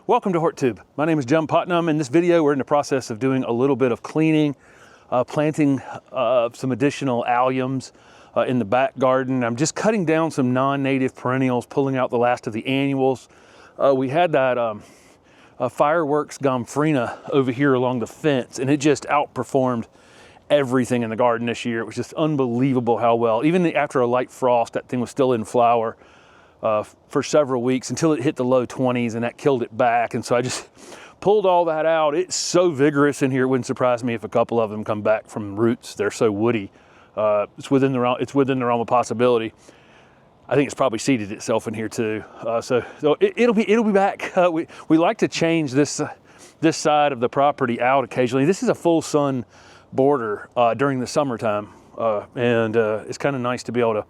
Welcome to HortTube. My name is Putnam. In this video, we're in the process of doing a little bit of cleaning, planting some additional alliums in the back garden. I'm just cutting down some non-native perennials, pulling out the last of the annuals. We had that fireworks gomphrena over here along the fence, and it just outperformed everything in the garden this year. It was just unbelievable how well, even after a light frost, that thing was still in flower for several weeks until it hit the low 20s, and that killed it back. And so I just pulled all that out. It's so vigorous in here, it wouldn't surprise me if a couple of them come back from roots. They're so woody. It's within the realm of possibility. I think it's probably seeded itself in here too. So it'll be back. We like to change this side of the property out occasionally. This is a full sun border during the summertime, and it's kind of nice to be able to.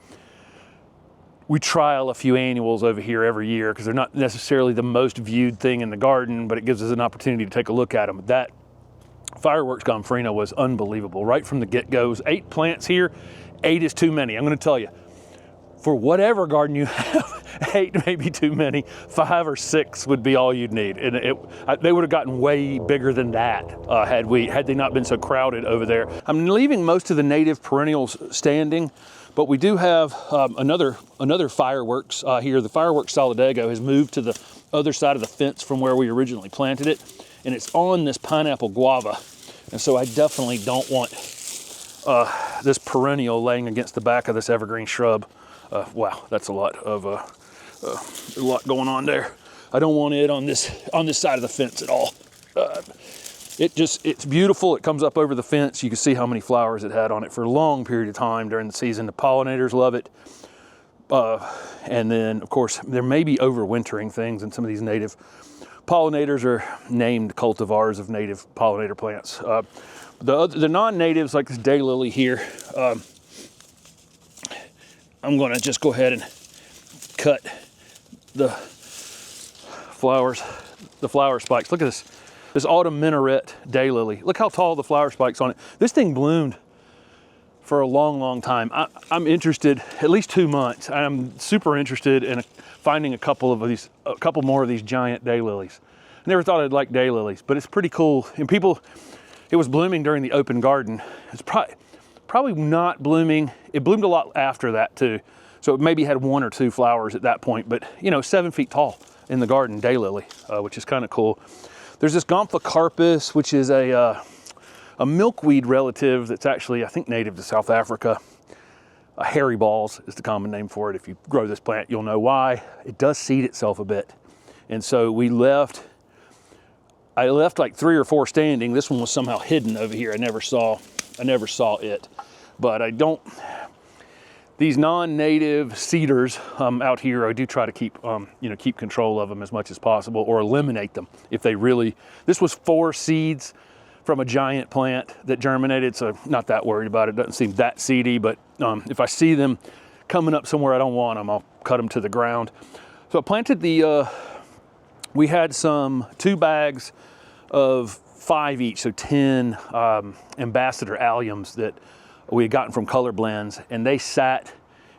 We trial a few annuals over here every year because they're not necessarily the most viewed thing in the garden, but it gives us an opportunity to take a look at them. That fireworks gomphrena was unbelievable right from the get-go. It was 8 plants here. 8 is too many. I'm going to tell you, for whatever garden you have, 8 may be too many. 5 or 6 would be all you'd need, and they would have gotten way bigger than that had they not been so crowded over there. I'm leaving most of the native perennials standing, but we do have another fireworks here. The fireworks Solidago has moved to the other side of the fence from where we originally planted it, and it's on this pineapple guava. And so I definitely don't want this perennial laying against the back of this evergreen shrub. Wow, that's a lot going on there. I don't want it on this side of the fence at all. It's beautiful. It comes up over the fence. You can see how many flowers it had on it for a long period of time during the season. The pollinators love it. And then, of course, there may be overwintering things, and some of these native pollinators are named cultivars of native pollinator plants. The non-natives, like this daylily here, I'm going to just go ahead and cut the flower spikes. Look at this autumn minaret daylily. Look how tall the flower spikes on it. This thing bloomed for a long, long time. I'm interested, at least 2 months. I'm super interested in finding a couple more of these giant daylilies. I never thought I'd like daylilies, but it's pretty cool. And it was blooming during the open garden. It's probably not blooming. It bloomed a lot after that too. So it maybe had 1 or 2 flowers at that point, but 7 feet tall in the garden, daylily, which is kind of cool. There's this Gomphocarpus, which is a milkweed relative that's actually, I think, native to South Africa. Hairy balls is the common name for it. If you grow this plant, you'll know why. It does seed itself a bit. And so I left like 3 or 4 standing. This one was somehow hidden over here. I never saw it. But these non-native seeders out here, I do try to keep control of them as much as possible, or eliminate them if they really. This was 4 seeds from a giant plant that germinated, so not that worried about it. Doesn't seem that seedy, but if I see them coming up somewhere I don't want them, I'll cut them to the ground. So I planted we had 2 bags of 5 each, so 10 ambassador alliums that we had gotten from Color Blends, and they sat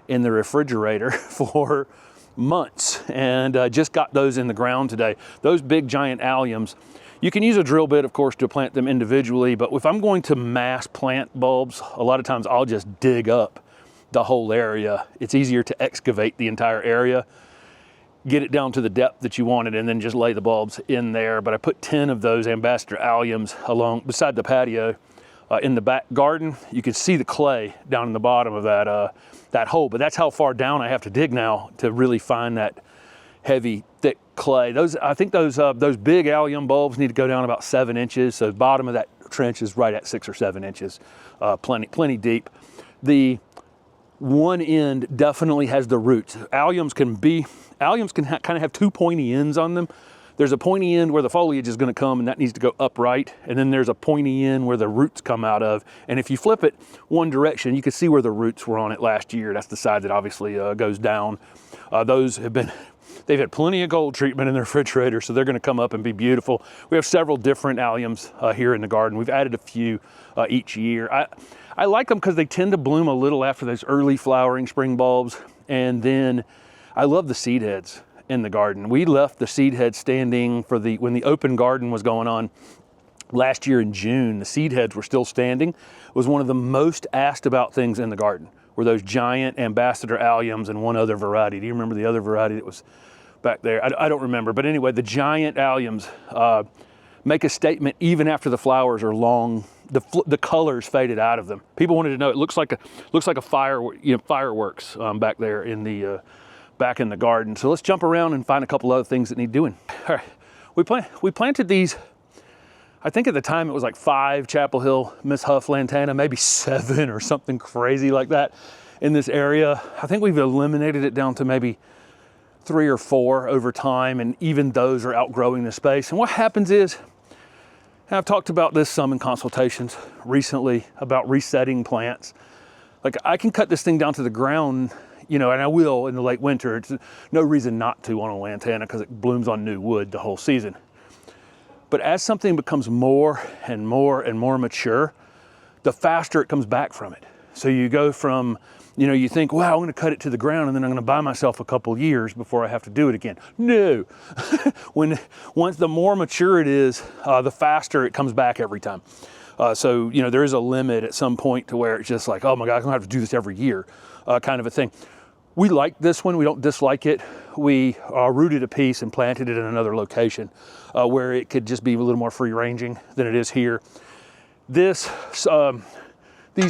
in the refrigerator for months, and just got those in the ground today. Those big giant alliums, you can use a drill bit, of course, to plant them individually, but if I'm going to mass plant bulbs, a lot of times I'll just dig up the whole area. It's easier to excavate the entire area, get it down to the depth that you want it, and then just lay the bulbs in there. But I put 10 of those ambassador alliums beside the patio in the back garden. You can see the clay down in the bottom of that hole, but that's how far down I have to dig now to really find that heavy, thick clay. I think those big allium bulbs need to go down about 7 inches. So the bottom of that trench is right at 6 or 7 inches, plenty deep. The one end definitely has the roots. Alliums can kind of have 2 pointy ends on them. There's a pointy end where the foliage is going to come, and that needs to go upright. And then there's a pointy end where the roots come out of. And if you flip it one direction, you can see where the roots were on it last year. That's the side that obviously goes down. They've had plenty of gold treatment in their refrigerator, so they're going to come up and be beautiful. We have several different alliums here in the garden. We've added a few each year. I like them because they tend to bloom a little after those early flowering spring bulbs. And then I love the seed heads. in the garden. We left the seed head standing for when the open garden was going on last year in June. The seed heads were still standing. It was one of the most asked about things in the garden, were those giant ambassador alliums and one other variety. Do you remember the other variety that was back there? I don't remember, but anyway, the giant alliums make a statement even after the flowers are long. The colors faded out of them. People wanted to know. It looks like a fireworks back there in the back in the garden. So let's jump around and find a couple other things that need doing. All right, we planted these. I think at the time it was like 5 Chapel Hill Miss Huff Lantana, maybe 7 or something crazy like that in this area. I think we've eliminated it down to maybe 3 or 4 over time, and even those are outgrowing the space. And what happens is, and I've talked about this some in consultations recently about resetting plants. Like, I can cut this thing down to the ground, you know, and I will in the late winter. It's no reason not to on a lantana because it blooms on new wood the whole season. But as something becomes more and more and more mature, the faster it comes back from it. So you go from, you know, you think, wow, I'm going to cut it to the ground and then I'm going to buy myself a couple years before I have to do it again. No. Once the more mature it is, the faster it comes back every time. So, you know, there is a limit at some point to where it's just like, oh my God, I'm going to have to do this every year, kind of a thing. We like this one. We don't dislike it. We rooted a piece and planted it in another location where it could just be a little more free ranging than it is here. These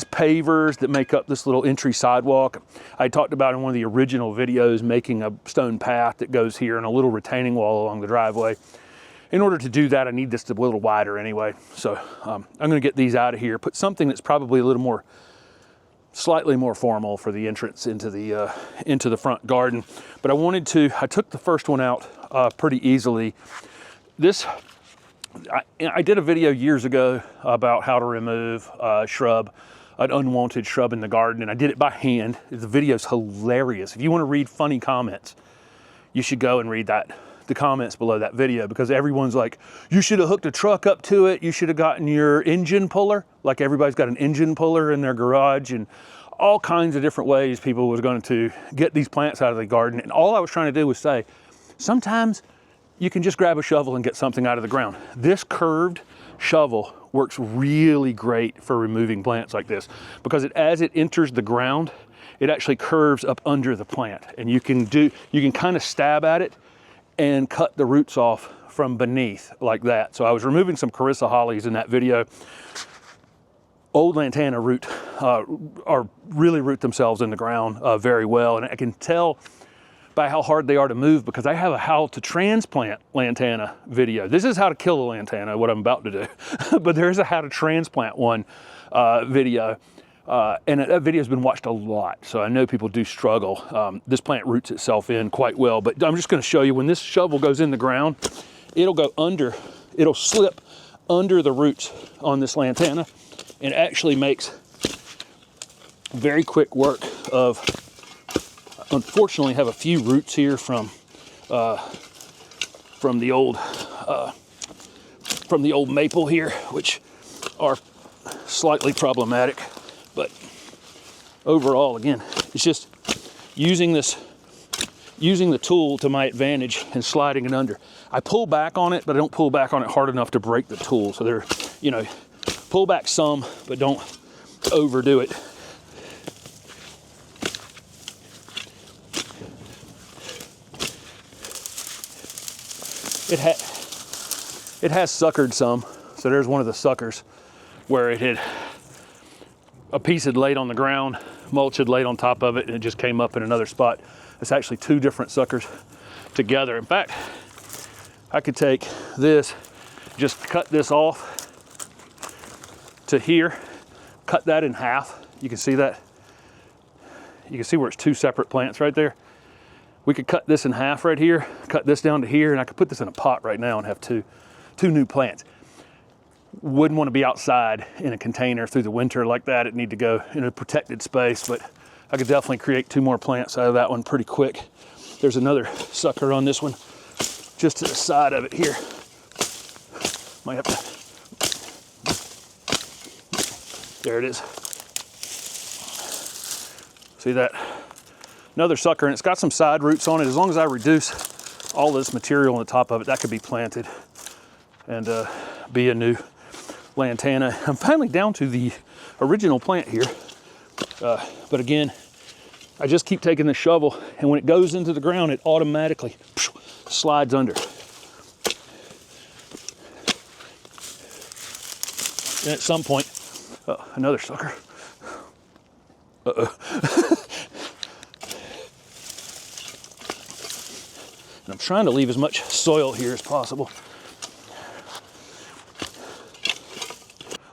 pavers that make up this little entry sidewalk, I talked about in one of the original videos, making a stone path that goes here and a little retaining wall along the driveway. In order to do that, I need this a little wider anyway. So I'm going to get these out of here, put something that's probably a little more, slightly more formal for the entrance into the front garden. But I took the first one out pretty easily. I did a video years ago about how to remove an unwanted shrub in the garden, and I did it by hand. The video's hilarious. If you want to read funny comments, you should go and read the comments below that video, because everyone's like, you should have hooked a truck up to it. You should have gotten your engine puller. Like, everybody's got an engine puller in their garage, and all kinds of different ways people was going to get these plants out of the garden. And all I was trying to do was say, sometimes you can just grab a shovel and get something out of the ground. This curved shovel works really great for removing plants like this, because as it enters the ground, it actually curves up under the plant, and you can kind of stab at it and cut the roots off from beneath like that. So I was removing some Carissa hollies in that video. Old lantana really root themselves in the ground very well, and I can tell by how hard they are to move, because I have a how to transplant lantana video. This is how to kill a lantana, what I'm about to do, but there's a how to transplant one video, and that video has been watched a lot, so I know people do struggle. This plant roots itself in quite well, but I'm just going to show you, when this shovel goes in the ground, it'll slip under the roots on this lantana, and actually makes very quick work of, unfortunately, have a few roots here from the old maple here, which are slightly problematic. But overall, again, it's just using the tool to my advantage and sliding it under. I pull back on it, but I don't pull back on it hard enough to break the tool. So they're, you know, pull back some, but don't overdo it. It has suckered some. So there's one of the suckers where a piece had laid on the ground, mulch had laid on top of it, and it just came up in another spot. It's actually 2 different suckers together. In fact, I could take this, just cut this off to here, cut that in half. You can see that. You can see where it's 2 separate plants right there. We could cut this in half right here, cut this down to here, and I could put this in a pot right now and have two new plants. Wouldn't want to be outside in a container through the winter like that. It'd need to go in a protected space, but I could definitely create 2 more plants out of that one pretty quick. There's another sucker on this one, just to the side of it here. Might have to, there it is. See that? Another sucker, and it's got some side roots on it. As long as I reduce all this material on the top of it, that could be planted and be a new Lantana. I'm finally down to the original plant here. But again, I just keep taking the shovel, and when it goes into the ground, it automatically slides under. And at some point, another sucker. Uh-oh. And I'm trying to leave as much soil here as possible.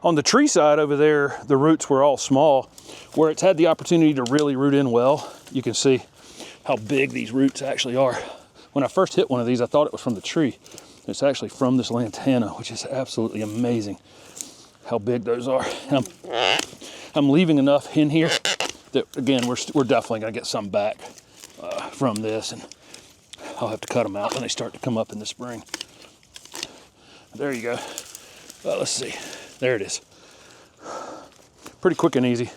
On the tree side over there, the roots were all small. Where it's had the opportunity to really root in well, you can see how big these roots actually are. When I first hit one of these, I thought it was from the tree. It's actually from this Lantana, which is absolutely amazing how big those are. And I'm leaving enough in here that, again, we're definitely gonna get some back from this, and I'll have to cut them out when they start to come up in the spring. There you go. Let's see. There it is. Pretty quick and easy.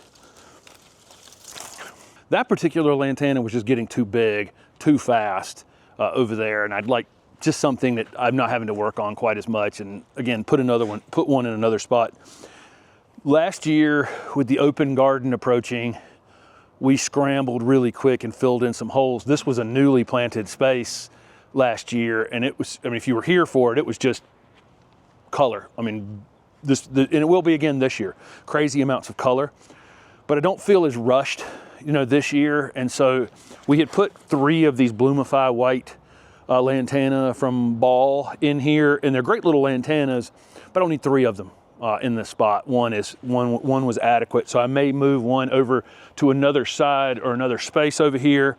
That particular Lantana was just getting too big, too fast over there, and I'd like just something that I'm not having to work on quite as much. And again, put one in another spot. Last year, with the open garden approaching, we scrambled really quick and filled in some holes. This was a newly planted space last year, and it was, I mean, if you were here for it, it was just color. I mean, and it will be again this year. Crazy amounts of color, but I don't feel as rushed, you know, this year. And so we had put 3 of these Bloomify white Lantana from Ball in here, and they're great little Lantanas, but I don't need 3 of them in this spot. One was adequate, so I may move one over to another side or another space over here,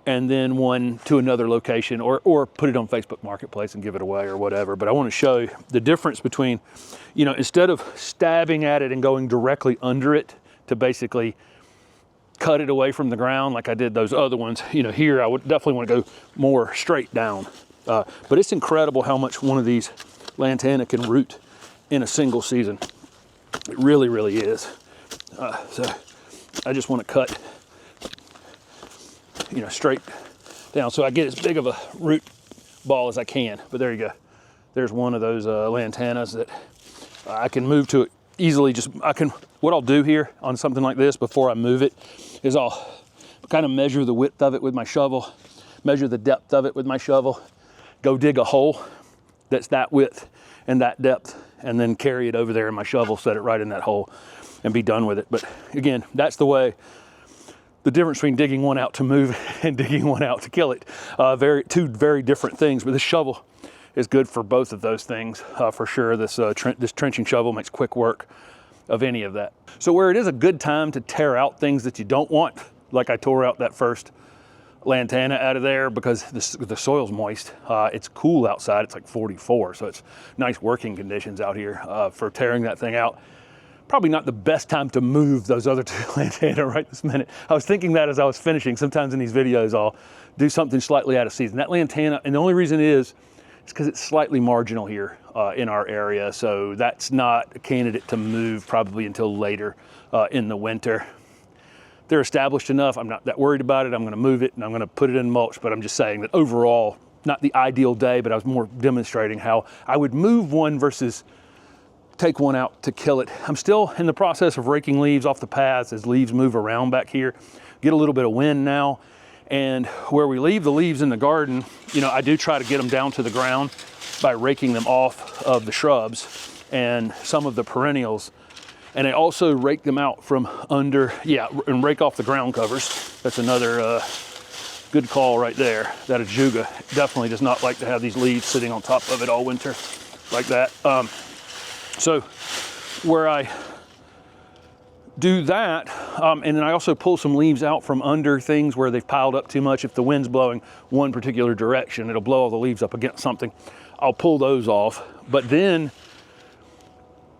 and then one to another location, or put it on Facebook Marketplace and give it away or whatever. But I want to show you the difference between, you know, instead of stabbing at it and going directly under it to basically cut it away from the ground like I did those other ones, you know, here I would definitely want to go more straight down. But it's incredible how much one of these Lantana can root in a single season. It really, really is. So I just want to cut, you know, straight down so I get as big of a root ball as I can. But there you go. There's one of those Lantanas that I can move to it easily. What I'll do here on something like this before I move it is I'll kind of measure the width of it with my shovel, measure the depth of it with my shovel, go dig a hole that's that width and that depth, and then carry it over there in my shovel, set it right in that hole, and be done with it. But again, that's the way, the difference between digging one out to move and digging one out to kill it. Two very different things, but this shovel is good for both of those things for sure. This trenching shovel makes quick work of any of that. So where it is a good time to tear out things that you don't want, like I tore out that first Lantana out of there because the soil's moist. It's cool outside, it's like 44, so it's nice working conditions out here for tearing that thing out. Probably not the best time to move those other 2 Lantana right this minute. I was thinking that as I was finishing. Sometimes in these videos I'll do something slightly out of season. That Lantana, and the only reason is because it's slightly marginal here in our area, so that's not a candidate to move probably until later in the winter. They're established enough, I'm not that worried about it. I'm gonna move it and I'm gonna put it in mulch, but I'm just saying that overall, not the ideal day, but I was more demonstrating how I would move one versus take one out to kill it. I'm still in the process of raking leaves off the paths as leaves move around back here. Get a little bit of wind now. And where we leave the leaves in the garden, you know, I do try to get them down to the ground by raking them off of the shrubs and some of the perennials. And I also rake them out from under, and rake off the ground covers. That's another good call right there. That Ajuga definitely does not like to have these leaves sitting on top of it all winter like that. So where I do that, and then I also pull some leaves out from under things where they've piled up too much. If the wind's blowing one particular direction, it'll blow all the leaves up against something. I'll pull those off. But then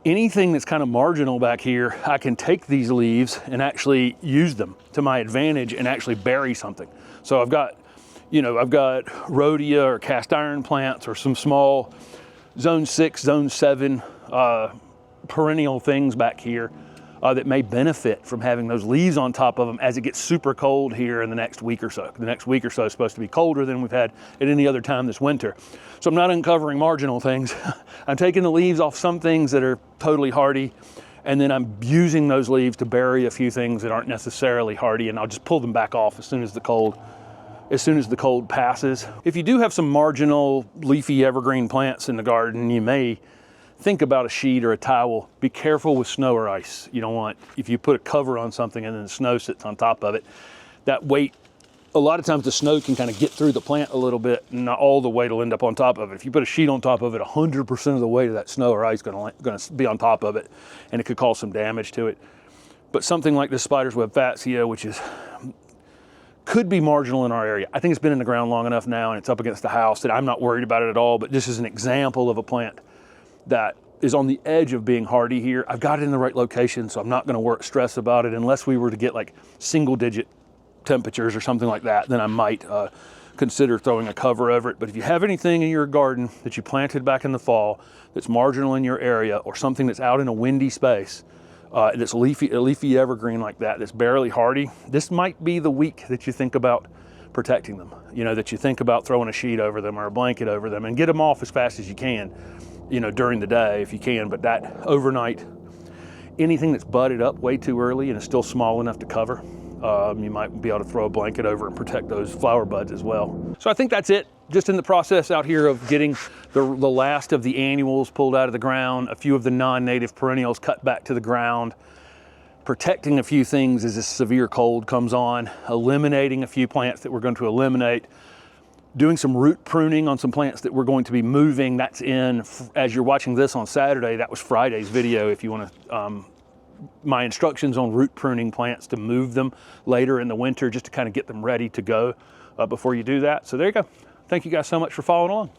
anything that's kind of marginal back here, I can take these leaves and actually use them to my advantage and actually bury something. So I've got rhodia or cast iron plants or some small zone 6, zone 7 perennial things back here that may benefit from having those leaves on top of them as it gets super cold here in the next week or so. The next week or so is supposed to be colder than we've had at any other time this winter. So I'm not uncovering marginal things. I'm taking the leaves off some things that are totally hardy, and then I'm using those leaves to bury a few things that aren't necessarily hardy, and I'll just pull them back off as soon as the cold passes. If you do have some marginal leafy evergreen plants in the garden, you may think about a sheet or a towel. Be careful with snow or ice. You don't want, if you put a cover on something and then the snow sits on top of it, that weight, a lot of times the snow can kind of get through the plant a little bit, and not all the weight will end up on top of it. If you put a sheet on top of it, 100% of the weight of that snow or ice is going to be on top of it, and it could cause some damage to it. But something like this spider's web fatsia, which could be marginal in our area. I think it's been in the ground long enough now, and it's up against the house that I'm not worried about it at all, but this is an example of a plant that is on the edge of being hardy here. I've got it in the right location, so I'm not gonna stress about it unless we were to get like single digit temperatures or something like that, then I might consider throwing a cover over it. But if you have anything in your garden that you planted back in the fall that's marginal in your area, or something that's out in a windy space, that's a leafy evergreen like that, that's barely hardy, this might be the week that you think about protecting them. You know, that you think about throwing a sheet over them or a blanket over them, and get them off as fast as you can, you know, during the day if you can. But that overnight, anything that's budded up way too early and is still small enough to cover, you might be able to throw a blanket over and protect those flower buds as well. So I think that's it. Just in the process out here of getting the last of the annuals pulled out of the ground, a few of the non-native perennials cut back to the ground, protecting a few things as this severe cold comes on, eliminating a few plants that we're going to eliminate, doing some root pruning on some plants that we're going to be moving. That's in, as you're watching this on Saturday, that was Friday's video. If you want to, my instructions on root pruning plants to move them later in the winter, just to kind of get them ready to go before you do that. So there you go. Thank you guys so much for following along.